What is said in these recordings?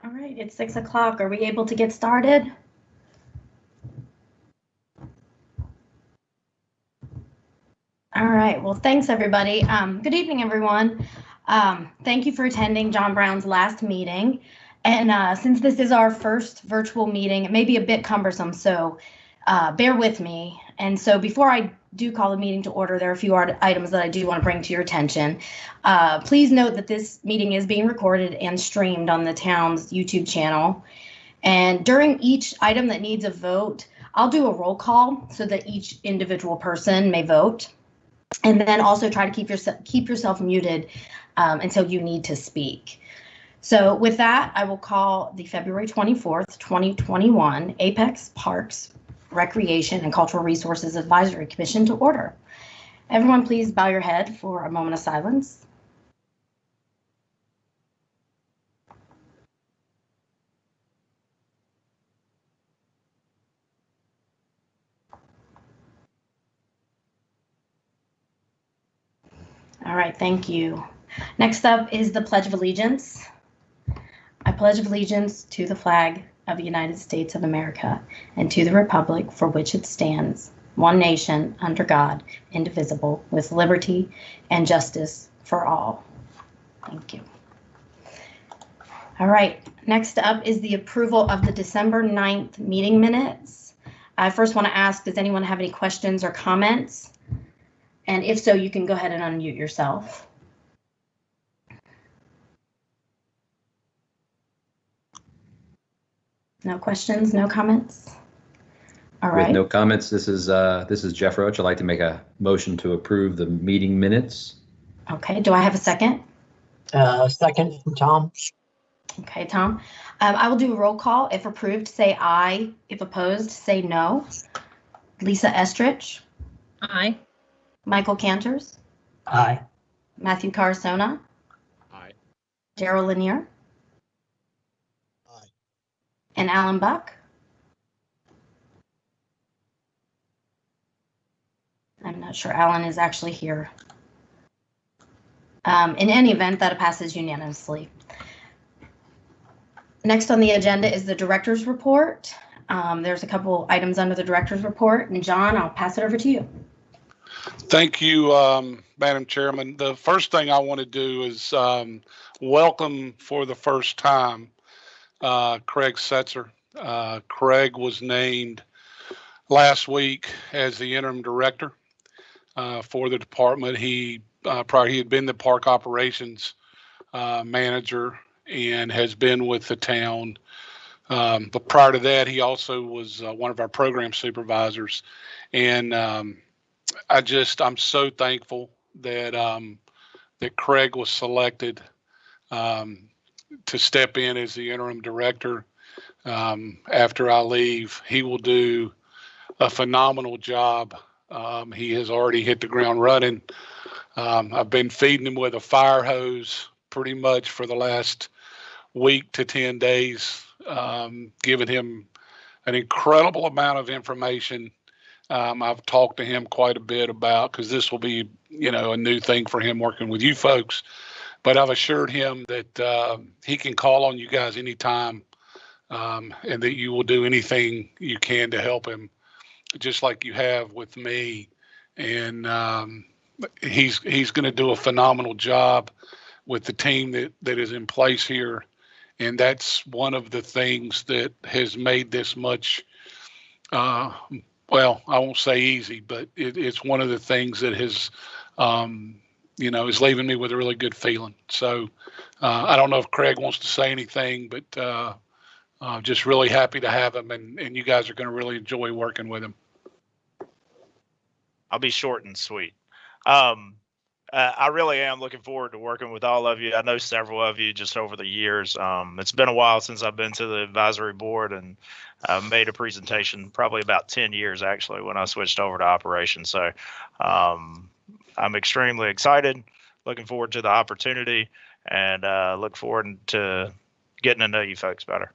All right, it's 6 o'clock. Are we able to get started? All right, well, thanks everybody. Good evening, everyone. Thank you for attending John Brown's last meeting. And since this is our first virtual meeting, it may be a bit cumbersome, so bear with me. And so before I do call the meeting to order, there are a few items that I do want to bring to your attention. Please note that this meeting is being recorded and streamed on the town's YouTube channel. And during each item that needs a vote, I'll do a roll call so that each individual person may vote. And then also try to keep yourself muted until you need to speak. So with that, I will call the February 24th, 2021 Apex Parks, Recreation and Cultural Resources Advisory Commission to order. Everyone, please bow your head for a moment of silence. All right, thank you. Next up is the Pledge of Allegiance. I pledge allegiance to the flag of the United States of America and to the republic for which it stands, one nation, under God, indivisible, with liberty and justice for all. Thank you. All right, next up is the approval of the December 9th meeting minutes. I first want to ask, does anyone have any questions or comments? And if so, you can go ahead and unmute yourself. No questions, no comments? All right. With no comments, this is Jeff Roach. I'd like to make a motion to approve the meeting minutes. Okay, do I have a second? Second from Tom. Okay, Tom. I will do a roll call. If approved, say aye. If opposed, say no. Lisa Estrich. Aye. Michael Cantors. Aye. Matthew Carasona. Aye. Daryl Lanier. Aye. And Alan Buck. I'm not sure Alan is actually here. In any event, that passes unanimously. Next on the agenda is the director's report. There's a couple items under the director's report, and John, I'll pass it over to you. Thank you, Madam Chairman. The first thing I want to do is welcome for the first time Craig Setzer. Craig was named last week as the interim director for the department. He had been the park operations manager and has been with the town. But prior to that, he also was one of our program supervisors. And I'm so thankful that that Craig was selected to step in as the interim director after I leave. He will do a phenomenal job. He has already hit the ground running. I've been feeding him with a fire hose pretty much for the last week to 10 days, giving him an incredible amount of information. I've talked to him quite a bit about, because this will be, a new thing for him working with you folks. But I've assured him that he can call on you guys anytime, and that you will do anything you can to help him, just like you have with me. And he's going to do a phenomenal job with the team that is in place here. And that's one of the things that has made this much, well, I won't say easy, but it's one of the things that has, is leaving me with a really good feeling. So I don't know if Craig wants to say anything, but just really happy to have him, and you guys are going to really enjoy working with him. I'll be short and sweet. I really am looking forward to working with all of you. I know several of you just over the years. It's been a while since I've been to the advisory board, and made a presentation probably about 10 years actually when I switched over to operations. So I'm extremely excited, looking forward to the opportunity, and look forward to getting to know you folks better.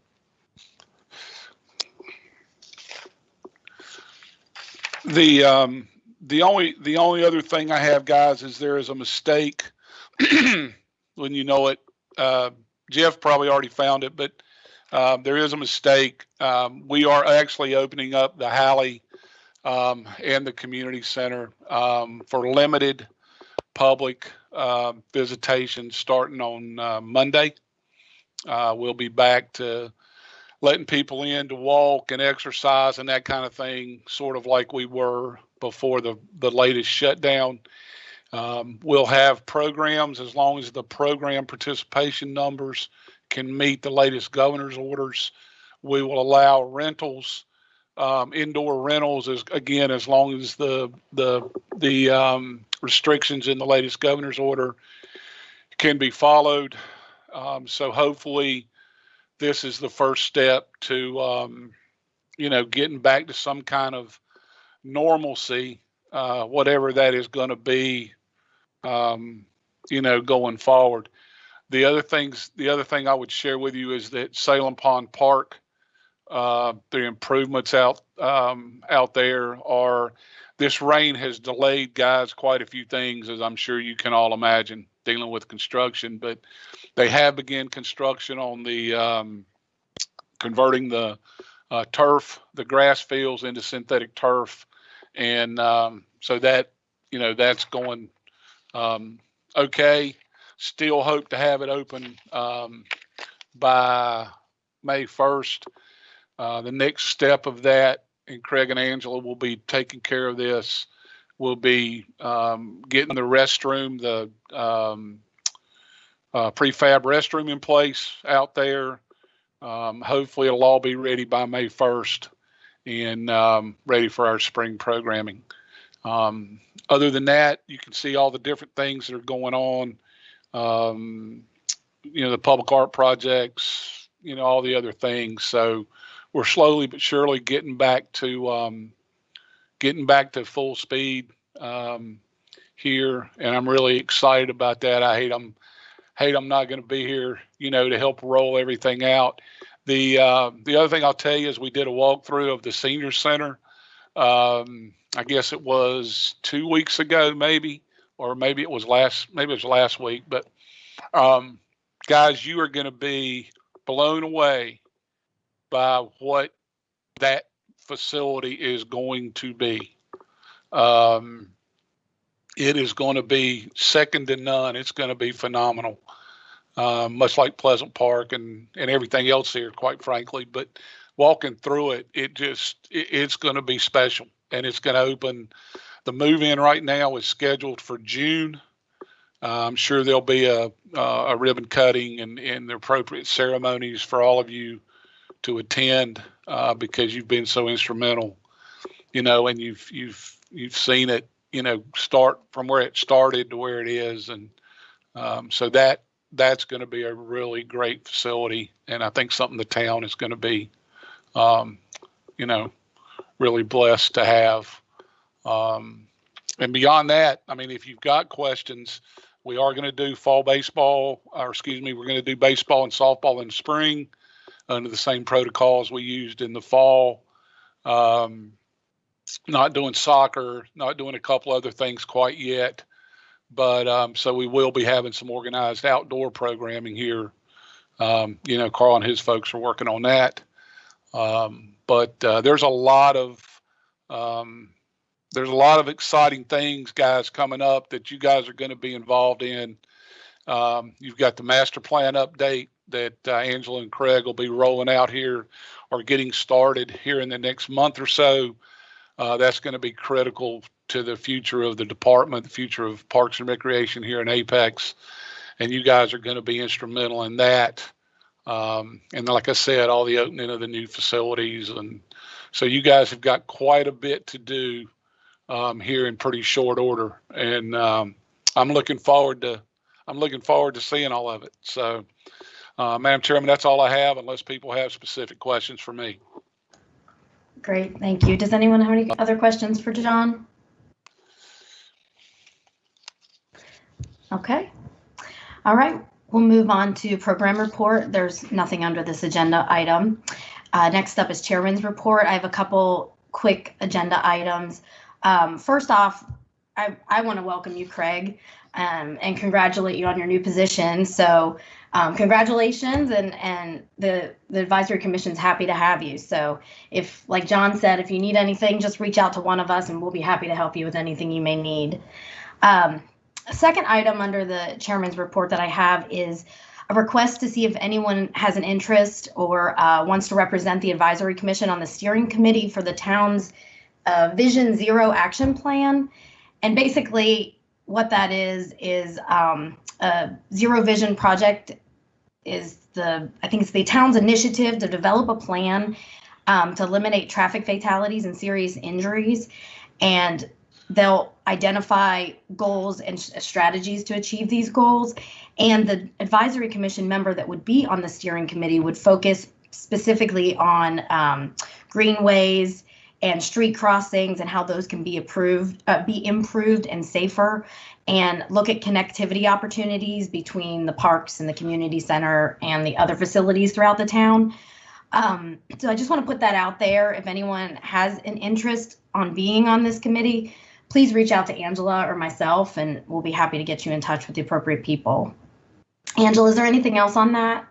The only other thing I have, guys, is there is a mistake when you know it. Jeff probably already found it, but There is a mistake. We are actually opening up the Halley and the community center for limited public visitation starting on Monday. We'll be back to letting people in to walk and exercise and that kind of thing, sort of like we were before the latest shutdown. We'll have programs as long as the program participation numbers can meet the latest governor's orders. We will allow rentals, indoor rentals, as long as the restrictions in the latest governor's order can be followed. So hopefully this is the first step to, getting back to some kind of normalcy, whatever that is going to be, going forward. The other thing I would share with you is that Salem Pond Park, the improvements out there are, this rain has delayed, guys, quite a few things, as I'm sure you can all imagine, dealing with construction, but they have begun construction on the converting the turf, the grass fields into synthetic turf. And so that, that's going okay. Still hope to have it open by May 1st. The next step of that, and Craig and Angela will be taking care of this, will be getting the restroom, the prefab restroom in place out there. Hopefully it'll all be ready by May 1st and ready for our spring programming. Other than that, you can see all the different things that are going on. The public art projects, all the other things. So we're slowly but surely getting back to full speed here, and I'm really excited about that. I hate I'm not going to be here, to help roll everything out. The other thing I'll tell you is we did a walkthrough of the senior center. I guess it was 2 weeks ago, maybe it was last week. But guys, you are going to be blown away by what that facility is going to be. It is going to be second to none. It's going to be phenomenal, much like Pleasant Park and everything else here, quite frankly. But walking through it, it's going to be special, and it's going to open. The move-in right now is scheduled for June. I'm sure there'll be a ribbon cutting and the appropriate ceremonies for all of you to attend because you've been so instrumental, and you've seen it, start from where it started to where it is, and so that's going to be a really great facility, and I think something the town is going to be, really blessed to have. And beyond that, if you've got questions, we are going to do we're going to do baseball and softball in the spring under the same protocols we used in the fall. Not doing soccer, not doing a couple other things quite yet, but so we will be having some organized outdoor programming here. Carl and his folks are working on that. But there's a lot of exciting things, guys, coming up that you guys are going to be involved in. You've got the master plan update that Angela and Craig will be rolling out here or getting started here in the next month or so. That's going to be critical to the future of the department, the future of Parks and Recreation here in Apex. And you guys are going to be instrumental in that. And like I said, all the opening of the new facilities. And so you guys have got quite a bit to do here in pretty short order. And I'm looking forward to seeing all of it. So, Madam Chairman, that's all I have, unless people have specific questions for me. Great, thank you. Does anyone have any other questions for John? Okay. All right, we'll move on to program report. There's nothing under this agenda item. Next up is Chairman's report. I have a couple quick agenda items. First off, I want to welcome you, Craig, and congratulate you on your new position. So congratulations, and the advisory commission's happy to have you. So if, like John said, if you need anything, just reach out to one of us and we'll be happy to help you with anything you may need. A second item under the chairman's report that I have is a request to see if anyone has an interest or wants to represent the advisory commission on the steering committee for the town's Vision Zero action plan. And basically what that is a Zero Vision project is I think it's the town's initiative to develop a plan to eliminate traffic fatalities and serious injuries. And they'll identify goals and strategies to achieve these goals. And the advisory commission member that would be on the steering committee would focus specifically on greenways and street crossings and how those can be improved and safer, and look at connectivity opportunities between the parks and the community center and the other facilities throughout the town. So I just want to put that out there. If anyone has an interest on being on this committee, please reach out to Angela or myself, and we'll be happy to get you in touch with the appropriate people. Angela, is there anything else on that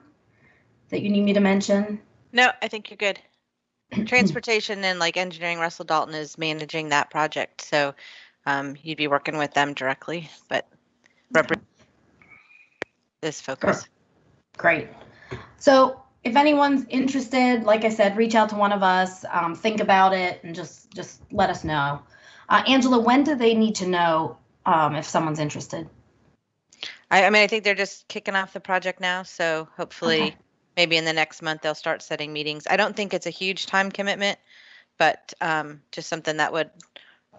you need me to mention? No, I think you're good. Transportation and like engineering, Russell Dalton is managing that project. So you'd be working with them directly, but this focus. Great. So if anyone's interested, like I said, reach out to one of us, think about it, and just let us know. Angela, when do they need to know if someone's interested? I mean, I think they're just kicking off the project now. So hopefully maybe in the next month, they'll start setting meetings. I don't think it's a huge time commitment, but just something that would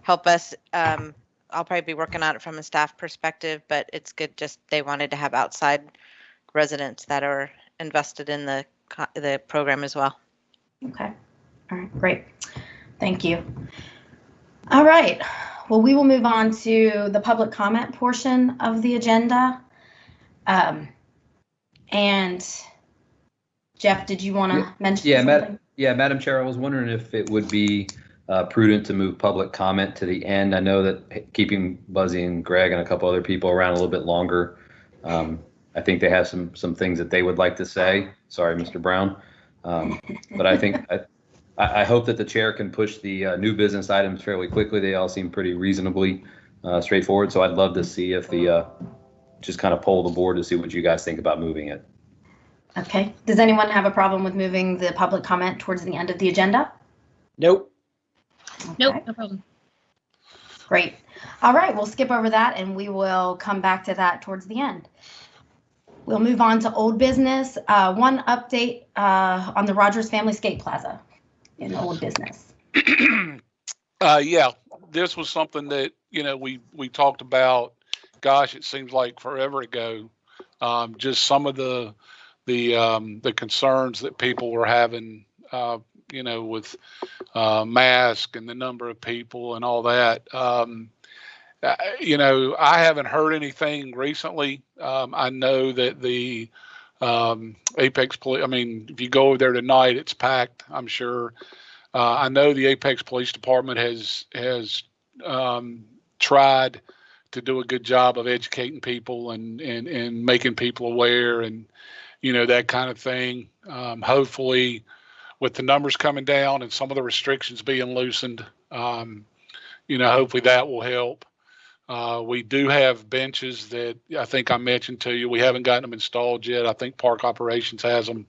help us. I'll probably be working on it from a staff perspective, but it's good. Just they wanted to have outside residents that are invested in the program as well. Okay. All right. Great. Thank you. All right. Well, we will move on to the public comment portion of the agenda. And Jeff, did you want to mention something? Madam Chair, I was wondering if it would be prudent to move public comment to the end. I know that keeping Buzzy and Greg and a couple other people around a little bit longer, I think they have some things that they would like to say. Sorry, Mr. Brown. But I think I hope that the chair can push the new business items fairly quickly. They all seem pretty reasonably straightforward. So I'd love to see if just kind of poll the board to see what you guys think about moving it. Okay. Does anyone have a problem with moving the public comment towards the end of the agenda? Nope. Okay. Nope, no problem. Great. All right, we'll skip over that and we will come back to that towards the end. We'll move on to old business. One update on the Rogers Family Skate Plaza in old business. Yeah, this was something that, we talked about, gosh, it seems like forever ago. Just some of the concerns that people were having, with masks and the number of people and all that. I haven't heard anything recently. I know that the Apex Police, if you go over there tonight, it's packed, I'm sure. I know the Apex Police Department has tried to do a good job of educating people and making people aware and, that kind of thing. Hopefully, with the numbers coming down and some of the restrictions being loosened, hopefully that will help. We do have benches that I think I mentioned to you. We haven't gotten them installed yet. I think Park Operations has them.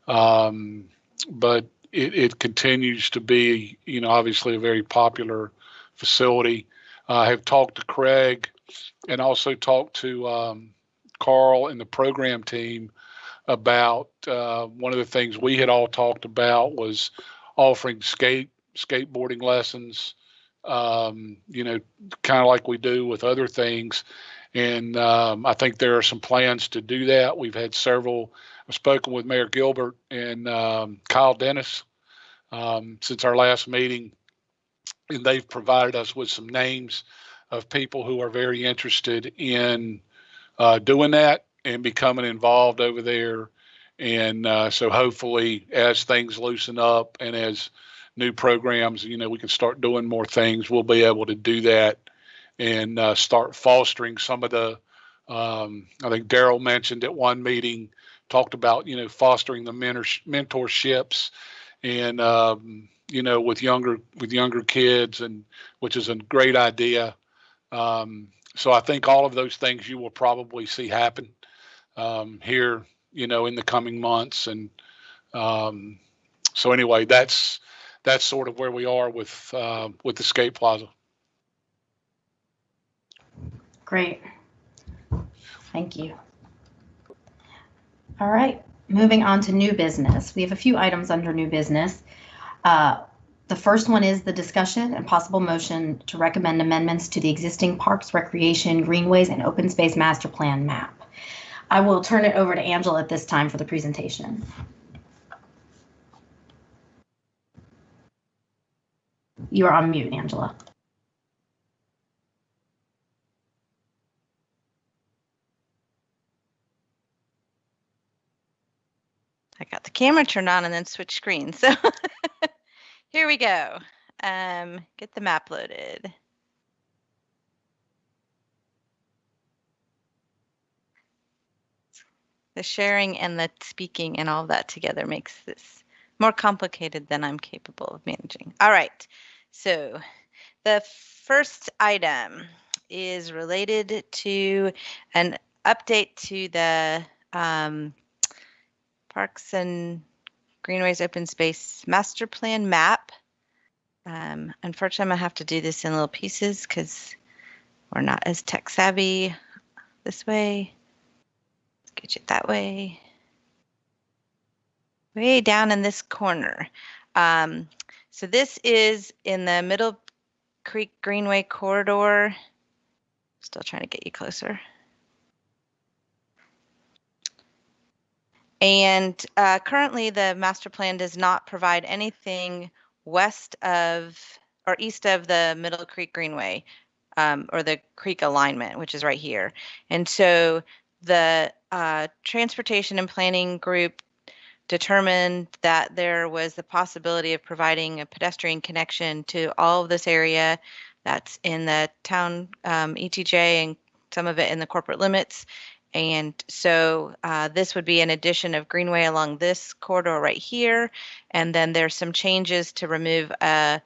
But it continues to be, obviously a very popular facility. I have talked to Craig and also talked to Carl and the program team about one of the things we had all talked about was offering skateboarding lessons, kind of like we do with other things. And I think there are some plans to do that. We've had several. I've spoken with Mayor Gilbert and Kyle Dennis since our last meeting, and they've provided us with some names of people who are very interested in doing that and becoming involved over there. And so hopefully as things loosen up and as new programs, we can start doing more things, we'll be able to do that and start fostering some of the, I think Daryl mentioned at one meeting, talked about, fostering the mentorships and, with younger kids, and which is a great idea. So I think all of those things you will probably see happen here, in the coming months. And so anyway, that's sort of where we are with the skate plaza. Great. Thank you. All right, moving on to new business. We have a few items under new business. The first one is the discussion and possible motion to recommend amendments to the existing parks, recreation, greenways, and open space master plan map. I will turn it over to Angela at this time for the presentation. You are on mute, Angela. I got the camera turned on and then switch screens. So here we go. Get the map loaded. The sharing and the speaking and all of that together makes this more complicated than I'm capable of managing. All right. So the first item is related to an update to the Parks and Greenways Open Space Master Plan map. Unfortunately, I'm gonna have to do this in little pieces because we're not as tech savvy this way. Let's get it that way. Way down in this corner. So this is in the Middle Creek Greenway corridor. Still trying to get you closer. And currently the master plan does not provide anything west of or east of the Middle Creek Greenway or the creek alignment, which is right here. And so the transportation and planning group determined that there was the possibility of providing a pedestrian connection to all of this area that's in the town ETJ and some of it in the corporate limits. And so this would be an addition of greenway along this corridor right here. And then there's some changes to remove a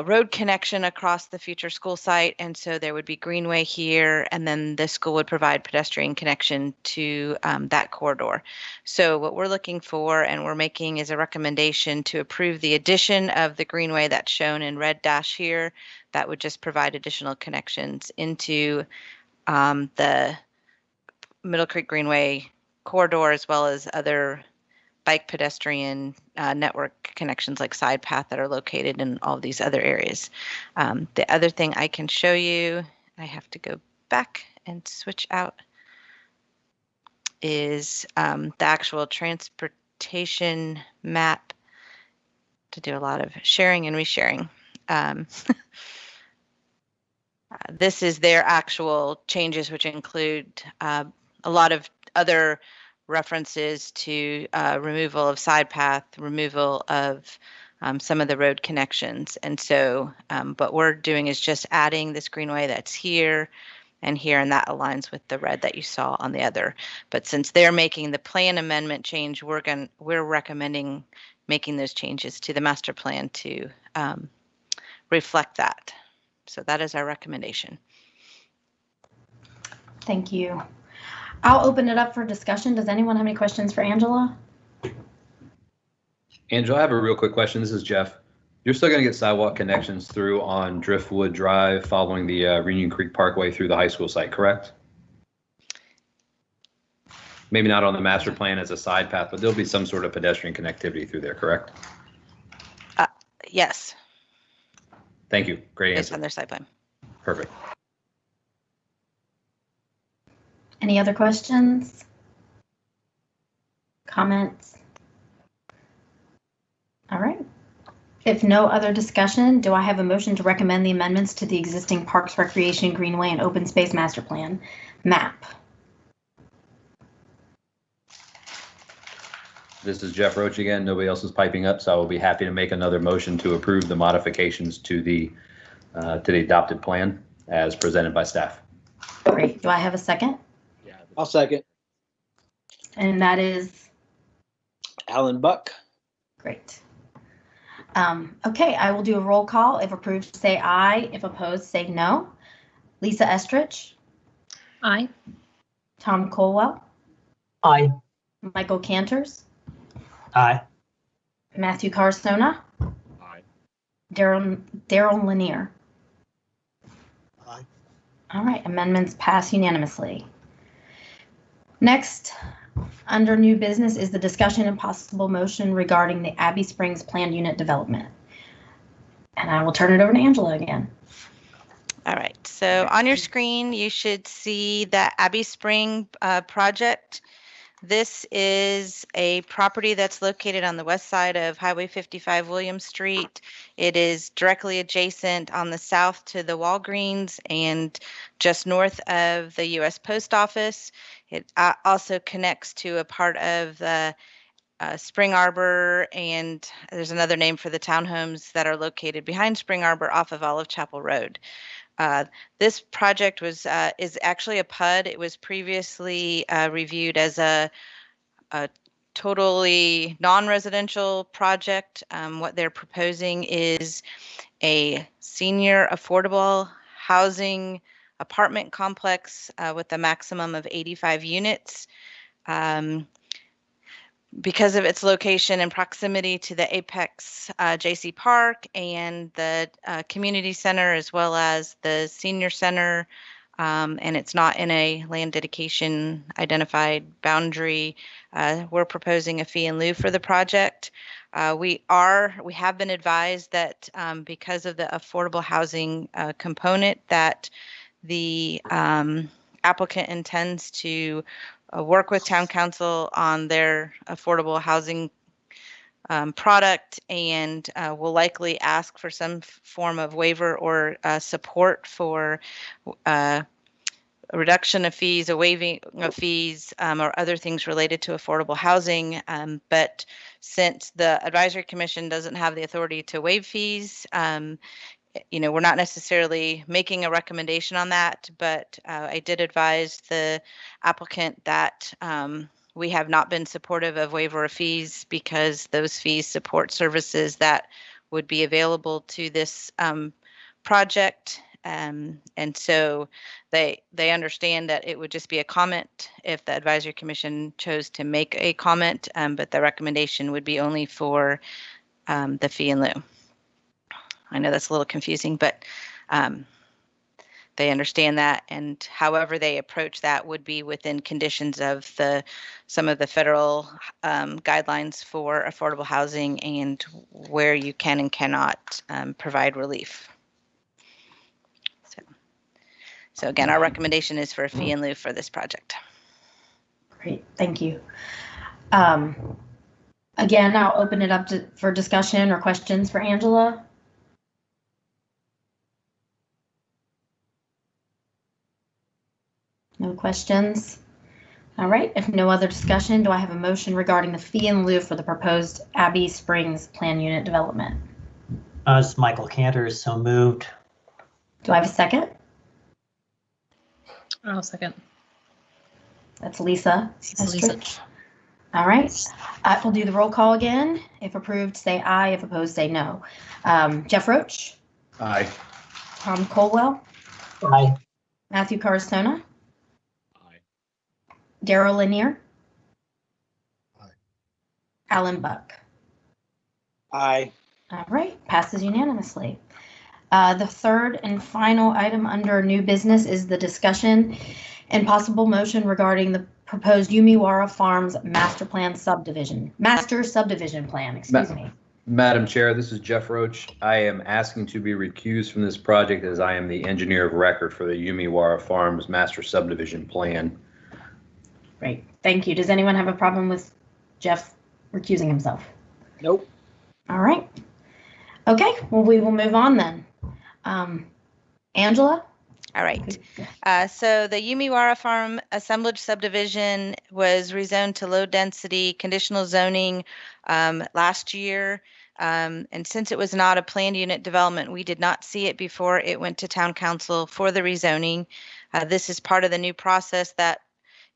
road connection across the future school site. And so there would be greenway here, and then the school would provide pedestrian connection to that corridor. So what we're looking for and we're making is a recommendation to approve the addition of the greenway that's shown in red dash here. That would just provide additional connections into the Middle Creek Greenway corridor, as well as other bike pedestrian network connections like side path that are located in all these other areas. The other thing I can show you, I have to go back and switch out, is the actual transportation map to do a lot of sharing and resharing. This is their actual changes, which include a lot of other references to removal of side path, removal of some of the road connections. And so what we're doing is just adding this greenway that's here and here, and that aligns with the red that you saw on the other. But since they're making the plan amendment change, we're recommending making those changes to the master plan to reflect that. So that is our recommendation. Thank you. I'll open it up for discussion. Does anyone have any questions for Angela? Angela, I have a real quick question. This is Jeff. You're still going to get sidewalk connections through on Driftwood Drive following the Reunion Creek Parkway through the high school site, correct? Maybe not on the master plan as a side path, but there'll be some sort of pedestrian connectivity through there, correct? Yes. Thank you. Great Based answer. on their site plan. Perfect. Any other questions? Comments? All right. If no other discussion, do I have a motion to recommend the amendments to the existing Parks, Recreation, Greenway, and Open Space Master Plan map? This is Jeff Roach again. Nobody else is piping up, so I will be happy to make another motion to approve the modifications to the to the adopted plan as presented by staff. Great. Do I have a second? I'll second. And that is Alan Buck. great. Okay, I will do a roll call. If approved, say aye. If opposed, say no. Lisa Estrich, Aye. Tom Colwell, Aye. Michael Cantors, Aye. Matthew Carsona, Aye. Daryl Lanier. Aye. All right, amendments pass unanimously. Next, under new business is the discussion and possible motion regarding the Abbey Springs planned unit development. And I will turn it over to Angela again. All right, so on your screen, you should see the Abbey Spring project. This is a property that's located on the west side of Highway 55 William Street. It is directly adjacent on the south to the Walgreens and just north of the U.S. Post Office. It also connects to a part of the Spring Arbor, and there's another name for the townhomes that are located behind Spring Arbor off of Olive Chapel Road. This project is actually a PUD. It was previously reviewed as a totally non-residential project. What they're proposing is a senior affordable housing apartment complex with a maximum of 85 units. Because of its location and proximity to the Apex JC Park and the community center, as well as the senior center, and it's not in a land dedication identified boundary, we're proposing a fee in lieu for the project. We have been advised that because of the affordable housing component, that the applicant intends to work with town council on their affordable housing product, and will likely ask for some form of waiver or support for a reduction of fees, a waiving of fees, or other things related to affordable housing. But since the advisory commission doesn't have the authority to waive fees, we're not necessarily making a recommendation on that, but I did advise the applicant that we have not been supportive of waiver of fees because those fees support services that would be available to this project. And so they understand that it would just be a comment if the advisory commission chose to make a comment, but the recommendation would be only for the fee in lieu. I know that's a little confusing, but they understand that, and however they approach that would be within conditions of some of the federal guidelines for affordable housing and where you can and cannot provide relief. So again, our recommendation is for a fee in lieu for this project. Great, thank you. Again, I'll open it up for discussion or questions for Angela. No questions? All right, if no other discussion, do I have a motion regarding the fee in lieu for the proposed Abbey Springs plan unit development? It's Michael Cantors, so moved. Do I have a second? I'll second. That's Lisa. Lisa. Estrich. All right, we'll do the roll call again. If approved, say aye. If opposed, say no. Jeff Roach, Aye. Tom Colwell, Aye. Matthew Carsona, Aye. Daryl Lanier, Aye. Alan Buck. Aye. All right, passes unanimously. The third and final item under new business is the discussion and possible motion regarding the proposed Yumiwara Farms master subdivision plan, excuse me. Madam Chair, this is Jeff Roach. I am asking to be recused from this project as I am the engineer of record for the Yumiwara Farms master subdivision plan. Great, thank you. Does anyone have a problem with Jeff recusing himself? Nope. All right. Okay, well, we will move on then. Angela? All right. So the Yumiwara Farm assemblage subdivision was rezoned to low density conditional zoning last year. And since it was not a planned unit development, we did not see it before it went to town council for the rezoning. This is part of the new process that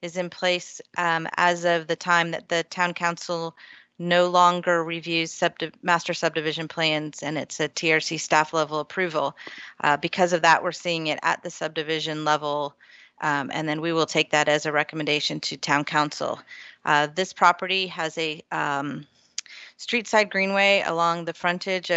is in place as of the time that the town council no longer reviews master subdivision plans, and it's a TRC staff level approval. Because of that, we're seeing it at the subdivision level, and then we will take that as a recommendation to town council. This property has a street side greenway along the frontage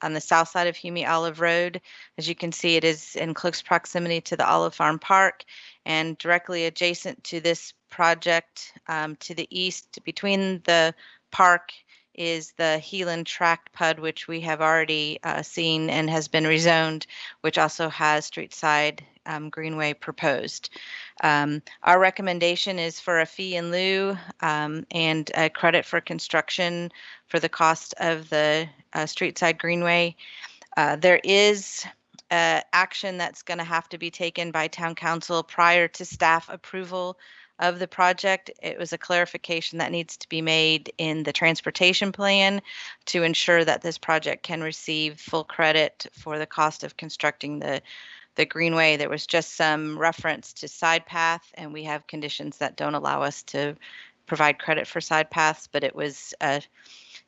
on the south side of Hume Olive Road. As you can see, it is in close proximity to the Olive Farm Park, and directly adjacent to this project to the east between the park is the Heelan Tract PUD, which we have already seen and has been rezoned, which also has street side greenway proposed. Our recommendation is for a fee in lieu and a credit for construction for the cost of the street side greenway. There is action that's going to have to be taken by town council prior to staff approval of the project. It was a clarification that needs to be made in the transportation plan to ensure that this project can receive full credit for the cost of constructing the greenway. There was just some reference to side path, and we have conditions that don't allow us to provide credit for side paths, but it was a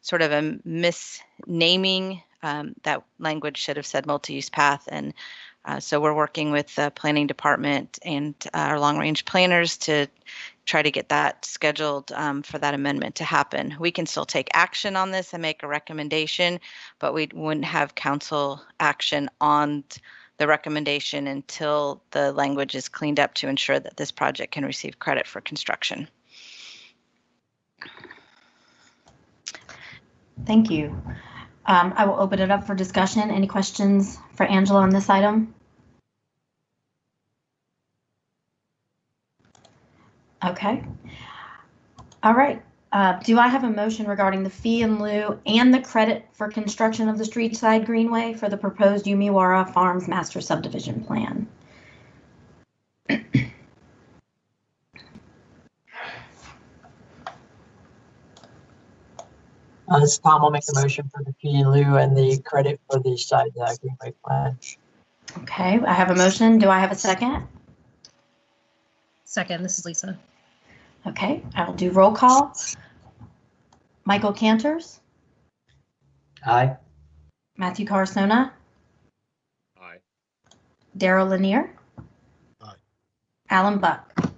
sort of a misnaming. That language should have said multi-use path, and so we're working with the planning department and our long-range planners to try to get that scheduled for that amendment to happen. We can still take action on this and make a recommendation, but we wouldn't have council action on the recommendation until the language is cleaned up to ensure that this project can receive credit for construction. Thank you. I will open it up for discussion. Any questions for Angela on this item? Okay. All right. Do I have a motion regarding the fee in lieu and the credit for construction of the street side greenway for the proposed Yumiwara Farms master subdivision plan? This Tom will make the motion for the fee in lieu and the credit for the side greenway plan. Okay, I have a motion. Do I have a second? Second, this is Lisa. Okay, I will do roll call. Michael Cantors, Aye. Matthew Carsona, Aye. Daryl Lanier, Aye. Alan Buck.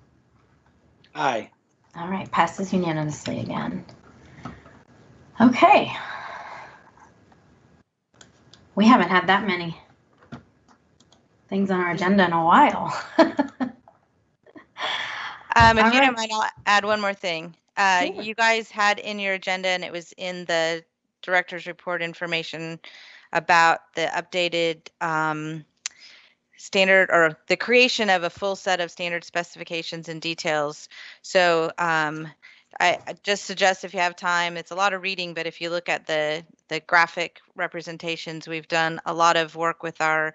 Aye. All right, passes unanimously again. Okay. We haven't had that many things on our agenda in a while. If you don't mind, I'll add one more thing. Sure. You guys had in your agenda, and it was in the director's report information about the updated standard or the creation of a full set of standard specifications and details. So I just suggest if you have time, it's a lot of reading, but if you look at the graphic representations, we've done a lot of work with our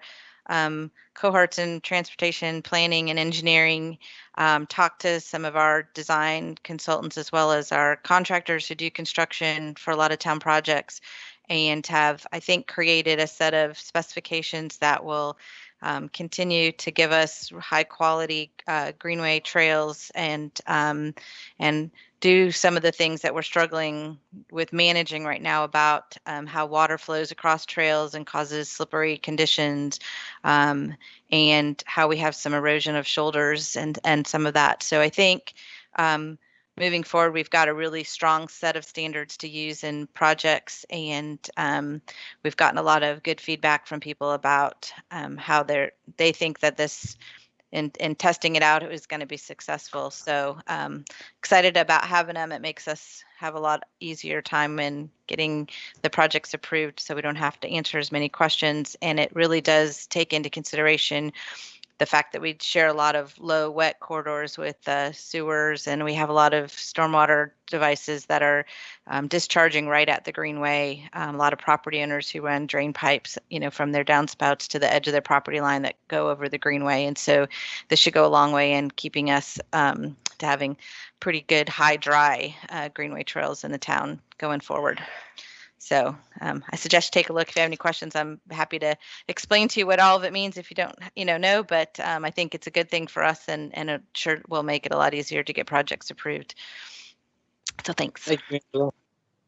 cohorts in transportation planning and engineering, talked to some of our design consultants as well as our contractors who do construction for a lot of town projects, and have, I think, created a set of specifications that will continue to give us high quality greenway trails and do some of the things that we're struggling with managing right now about how water flows across trails and causes slippery conditions, and how we have some erosion of shoulders and some of that. So I think moving forward, we've got a really strong set of standards to use in projects, and we've gotten a lot of good feedback from people about how they think that this, in testing it out, it was going to be successful. So excited about having them. It makes us have a lot easier time in getting the projects approved, so we don't have to answer as many questions. And it really does take into consideration the fact that we share a lot of low wet corridors with sewers, and we have a lot of stormwater devices that are discharging right at the greenway. A lot of property owners who run drain pipes, from their downspouts to the edge of their property line that go over the greenway. And so this should go a long way in keeping us to having pretty good high dry greenway trails in the town going forward. So I suggest you take a look. If you have any questions, I'm happy to explain to you what all of it means if you don't, know. But I think it's a good thing for us, and it sure will make it a lot easier to get projects approved. So thanks. Thank you, Angela.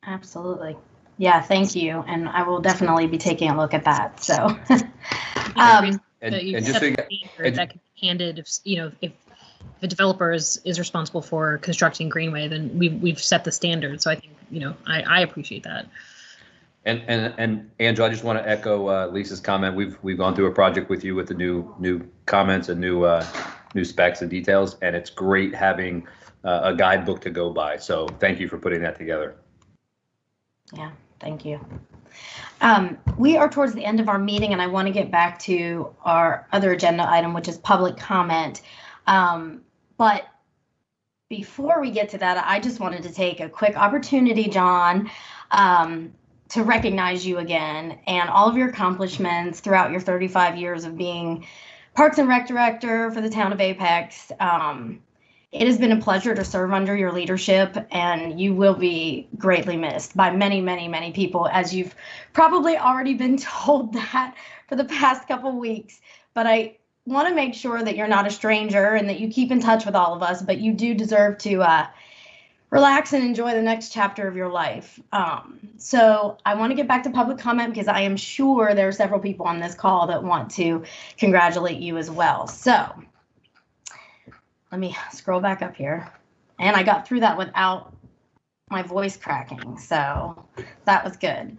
Absolutely. Yeah, thank you. And I will definitely be taking a look at that. So, And that just to get, that can be handed if the developer is responsible for constructing Greenway, then we've set the standard. So I think I appreciate that. And Angela, I just want to echo Lisa's comment. We've gone through a project with you with the new comments and new specs and details, and it's great having a guidebook to go by. So thank you for putting that together. Yeah, thank you. We are towards the end of our meeting, and I want to get back to our other agenda item, which is public comment. But before we get to that, I just wanted to take a quick opportunity, John, to recognize you again and all of your accomplishments throughout your 35 years of being Parks and Rec Director for the town of Apex. It has been a pleasure to serve under your leadership, and you will be greatly missed by many, many, many people, as you've probably already been told that for the past couple weeks. But I want to make sure that you're not a stranger and that you keep in touch with all of us, but you do deserve to relax and enjoy the next chapter of your life. So I want to get back to public comment because I am sure there are several people on this call that want to congratulate you as well. So let me scroll back up here. And I got through that without my voice cracking, so that was good.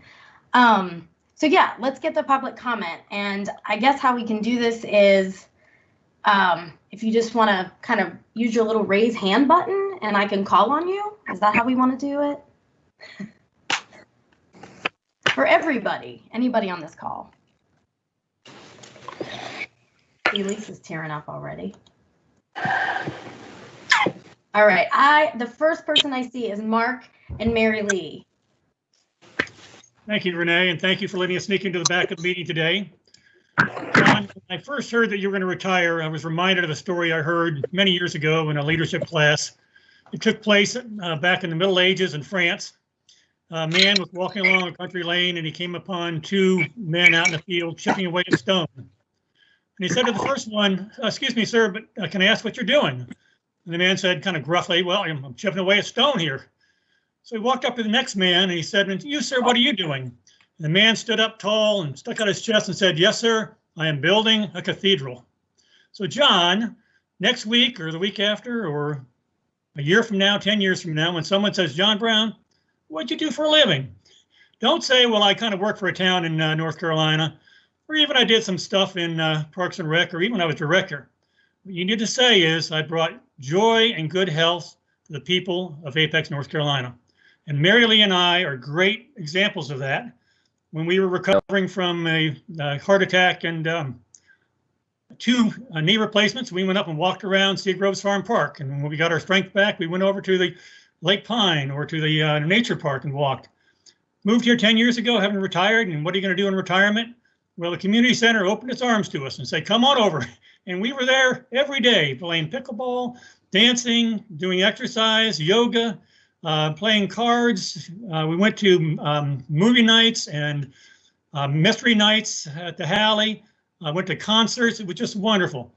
So yeah, let's get the public comment. And I guess how we can do this is if you just want to kind of use your little raise hand button and I can call on you. Is that how we want to do it? For everybody, anybody on this call. Elise is tearing up already. All right, the first person I see is Mark and Mary Lee. Thank you, Renee, and thank you for letting us sneak into the back of the meeting today. John, when I first heard that you were going to retire, I was reminded of a story I heard many years ago in a leadership class. It took place back in the Middle Ages in France. A man was walking along a country lane and he came upon two men out in the field chipping away a stone. And he said to the first one, "Excuse me, sir, but can I ask what you're doing?" And the man said kind of gruffly, "Well, I'm chipping away a stone here." So he walked up to the next man and he said, "You, sir, what are you doing?" And the man stood up tall and stuck out his chest and said, "Yes, sir, I am building a cathedral." So John, next week or the week after or a year from now, 10 years from now, when someone says, "John Brown, what'd you do for a living?" Don't say, "Well, I kind of work for a town in North Carolina," or even "I did some stuff in Parks and Rec," or even "I was director." What you need to say is, "I brought joy and good health to the people of Apex, North Carolina." And Mary Lee and I are great examples of that. When we were recovering from a heart attack and 2 knee replacements, we went up and walked around Seagroves Farm Park. And when we got our strength back, we went over to the Lake Pine or to the nature park and walked. Moved here 10 years ago, having retired. And what are you going to do in retirement? Well, the community center opened its arms to us and said, "Come on over." And we were there every day playing pickleball, dancing, doing exercise, yoga, playing cards. We went to movie nights and mystery nights at the Halley. I went to concerts. It was just wonderful.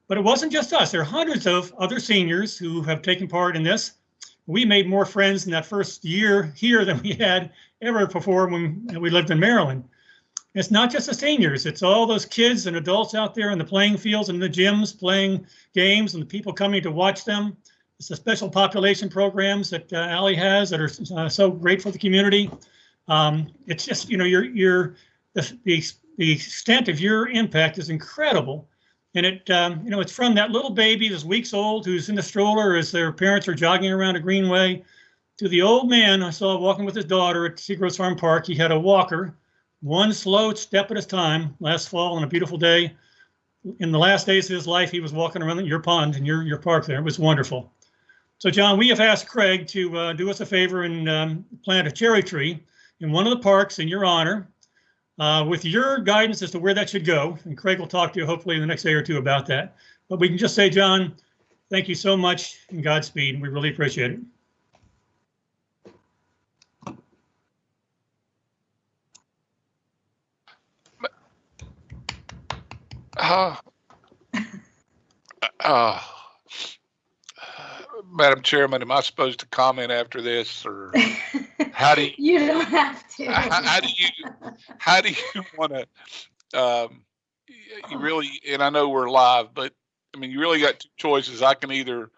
But it wasn't just us. There are hundreds of other seniors who have taken part in this. We made more friends in that first year here than we had ever before when we lived in Maryland. It's not just the seniors. It's all those kids and adults out there in the playing fields and the gyms playing games and the people coming to watch them. It's the special population programs that Allie has that are so great for the community. It's just, the extent of your impact is incredible. And it's from that little baby that's weeks old who's in the stroller as their parents are jogging around a greenway to the old man I saw walking with his daughter at Seagroves Farm Park. He had a walker, one slow step at a time, last fall on a beautiful day. In the last days of his life, he was walking around your pond and your park there. It was wonderful. So, John, we have asked Craig to do us a favor and plant a cherry tree in one of the parks in your honor with your guidance as to where that should go. And Craig will talk to you hopefully in the next day or two about that. But we can just say, John, thank you so much and Godspeed. We really appreciate it. Madam Chairman, am I supposed to comment after this, or how do you, You don't have to. how do you want to? You really, and I know we're live, but I mean, you really got two choices. I can either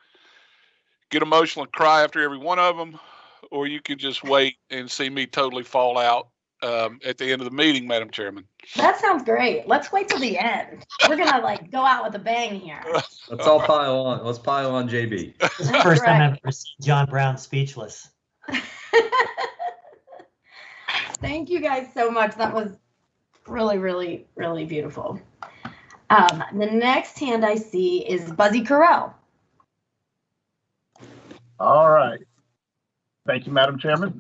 get emotional and cry after every one of them, or you can just wait and see me totally fall out at the end of the meeting, Madam Chairman. That sounds great. Let's wait till the end. We're gonna like go out with a bang here. Let's all pile on. Let's pile on JB. This is the first time I've ever seen John Brown speechless. Thank you guys so much. That was really, really, really beautiful. The next hand I see is Buzzy Correll. All right. Thank you, Madam Chairman.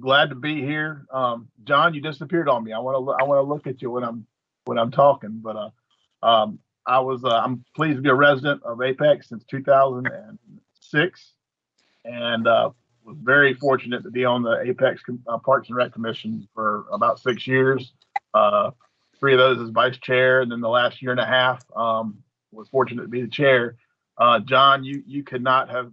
Glad to be here. John, you disappeared on me. I want to look at you when I'm talking, but I'm pleased to be a resident of Apex since 2006, and was very fortunate to be on the Apex Parks and Rec Commission for about 6 years. 3 of those as vice chair, and then the last year and a half was fortunate to be the chair. John, you could not have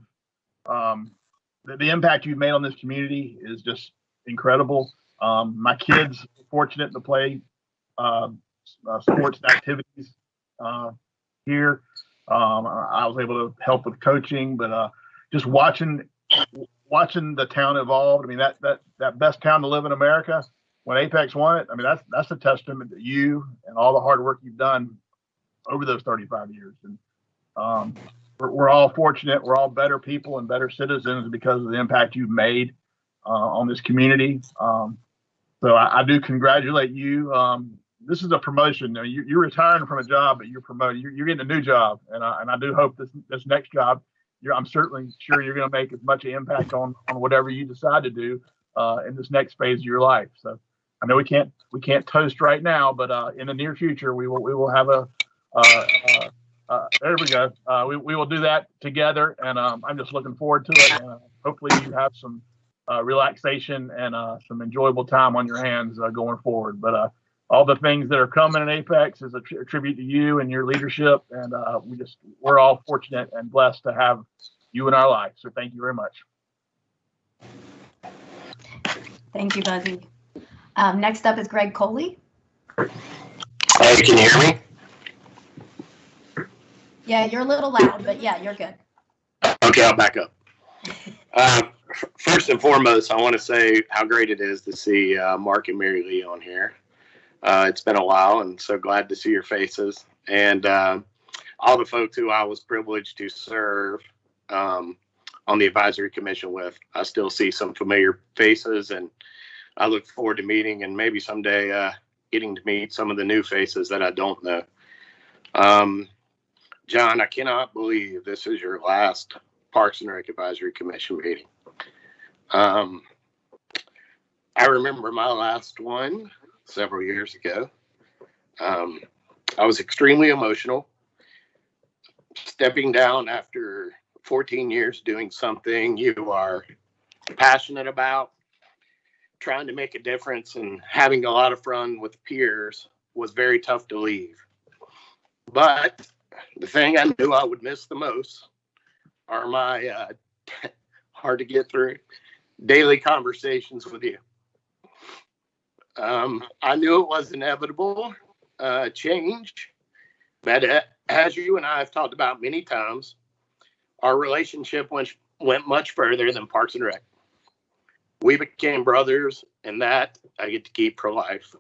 the impact you've made on this community is just incredible. My kids were fortunate to play sports activities here. I was able to help with coaching, but just watching the town evolve. I mean, that best town to live in America, when Apex won it, I mean, that's a testament to you and all the hard work you've done over those 35 years. And we're all fortunate. We're all better people and better citizens because of the impact you've made on this community. So I do congratulate you. This is a promotion. You're retiring from a job, but you're promoted. You're getting a new job, and I do hope this next job, I'm certainly sure you're going to make as much impact on whatever you decide to do in this next phase of your life. So I know we can't toast right now, but in the near future we will have a. There we go. We will do that together, and I'm just looking forward to it. And hopefully you have some relaxation and some enjoyable time on your hands going forward. But all the things that are coming in Apex is a tribute to you and your leadership, and we're all fortunate and blessed to have you in our life. So thank you very much. Thank you, Buzzy. Next up is Greg Coley. Hey, can you hear me? Yeah, you're a little loud, but yeah, you're good. Okay, I'll back up. First and foremost, I want to say how great it is to see Mark and Mary Lee on here. It's been a while, and so glad to see your faces. And all the folks who I was privileged to serve on the advisory commission with, I still see some familiar faces, and I look forward to meeting and maybe someday getting to meet some of the new faces that I don't know. John, I cannot believe this is your last Parks and Rec Advisory Commission meeting. I remember my last one several years ago. I was extremely emotional, stepping down after 14 years doing something you are passionate about, trying to make a difference, and having a lot of fun with peers was very tough to leave. But the thing I knew I would miss the most are my hard to get through daily conversations with you. I knew it was inevitable change, but as you and I have talked about many times, our relationship went much further than Parks and Rec. We became brothers, and that I get to keep for life.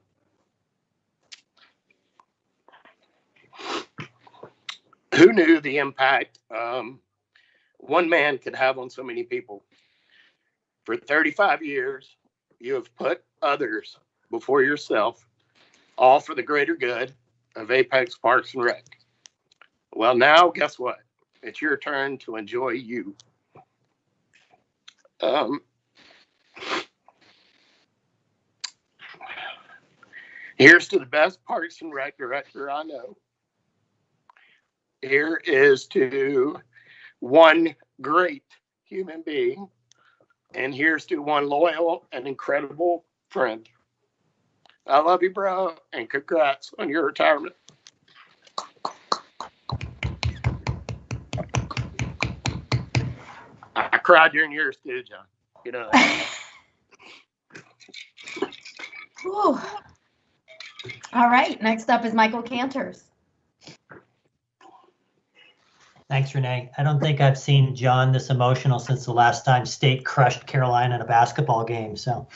Who knew the impact one man could have on so many people? For 35 years, you have put others before yourself, all for the greater good of Apex Parks and Rec. Well, now, guess what? It's your turn to enjoy you. Here's to the best Parks and Rec director I know. Here is to one great human being. And here's to one loyal and incredible friend. I love you, bro, and congrats on your retirement. cried during yours too, John. You know that. Whew. All right, next up is Michael Cantors. Thanks, Renee. I don't think I've seen John this emotional since the last time State crushed Carolina in a basketball game. So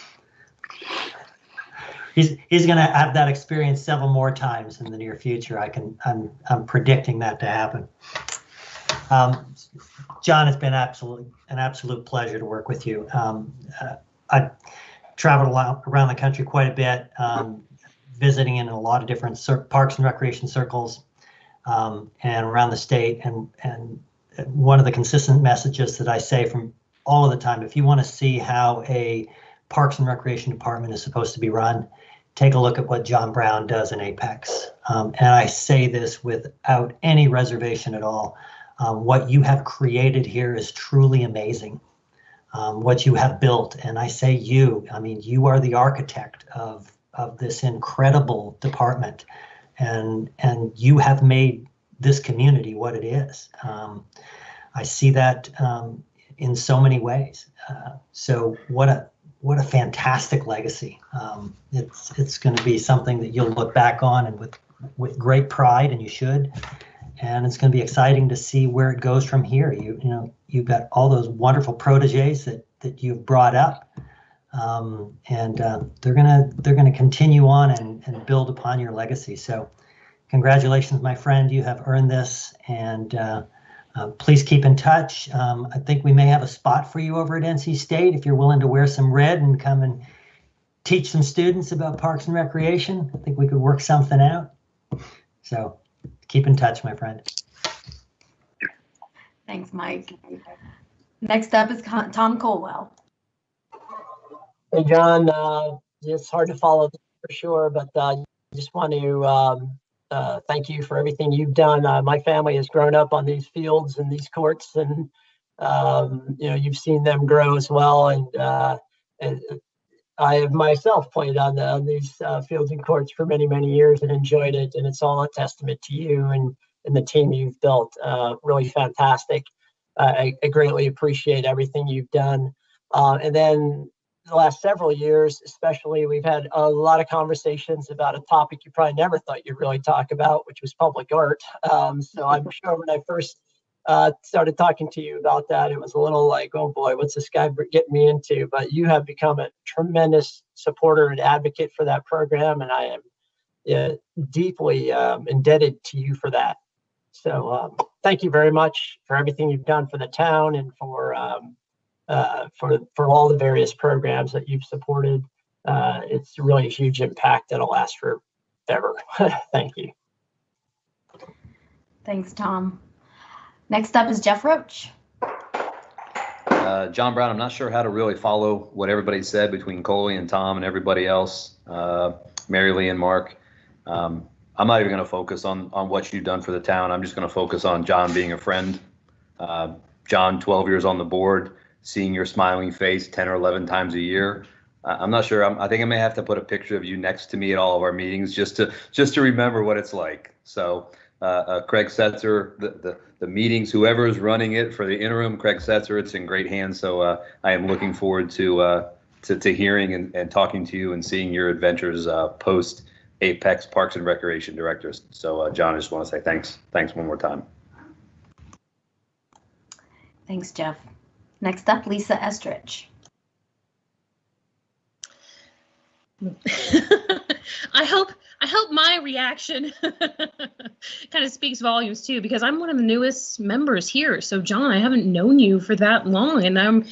he's going to have that experience several more times in the near future. I'm predicting that to happen. John, it's been an absolute pleasure to work with you. I've traveled around the country quite a bit, visiting in a lot of different parks and recreation circles. And around the state, and one of the consistent messages that I say from all of the time, if you want to see how a Parks and Recreation Department is supposed to be run, take a look at what John Brown does in Apex. And I say this without any reservation at all. What you have created here is truly amazing. What you have built, and I say you are the architect of this incredible department. And you have made this community what it is. I see that in so many ways. So what a fantastic legacy. It's going to be something that you'll look back on and with great pride, and you should. And it's going to be exciting to see where it goes from here. You've got all those wonderful proteges that you've brought up. And they're gonna continue on and build upon your legacy. So congratulations, my friend. You have earned this, and please keep in touch. I think we may have a spot for you over at NC State if you're willing to wear some red and come and teach some students about Parks and Recreation. I think we could work something out. So keep in touch, my friend. Thanks, Mike. Next up is Tom Colwell. Hey, John, it's hard to follow for sure, but just want to thank you for everything you've done. My family has grown up on these fields and these courts, and you've seen them grow as well. And I have myself played on these fields and courts for many, many years and enjoyed it. And it's all a testament to you and the team you've built. Really fantastic. I greatly appreciate everything you've done. And then the last several years, especially, we've had a lot of conversations about a topic you probably never thought you'd really talk about, which was public art. So I'm sure when I first started talking to you about that, it was a little like, oh boy, what's this guy getting me into? But you have become a tremendous supporter and advocate for that program, and I am deeply indebted to you for that. So thank you very much for everything you've done for the town and for all the various programs that you've supported. It's really a huge impact that'll last forever. Thank you. Thanks, Tom. Next up is Jeff Roach. John Brown, I'm not sure how to really follow what everybody said between Coley and Tom and everybody else, Mary Lee and Mark. I'm not even going to focus on what you've done for the town. I'm just going to focus on John being a friend. John, 12 years on the board, seeing your smiling face 10 or 11 times a year. I'm not sure. I think I may have to put a picture of you next to me at all of our meetings just to remember what it's like. So Craig Setzer, the meetings, whoever is running it for the interim, Craig Setzer, it's in great hands. So I am looking forward to hearing and talking to you and seeing your adventures post Apex Parks and Recreation Directors. So John, I just want to say thanks. Thanks one more time. Thanks, Jeff. Next up, Lisa Estrich. I hope my reaction kind of speaks volumes too, because I'm one of the newest members here. So John, I haven't known you for that long, and I'm,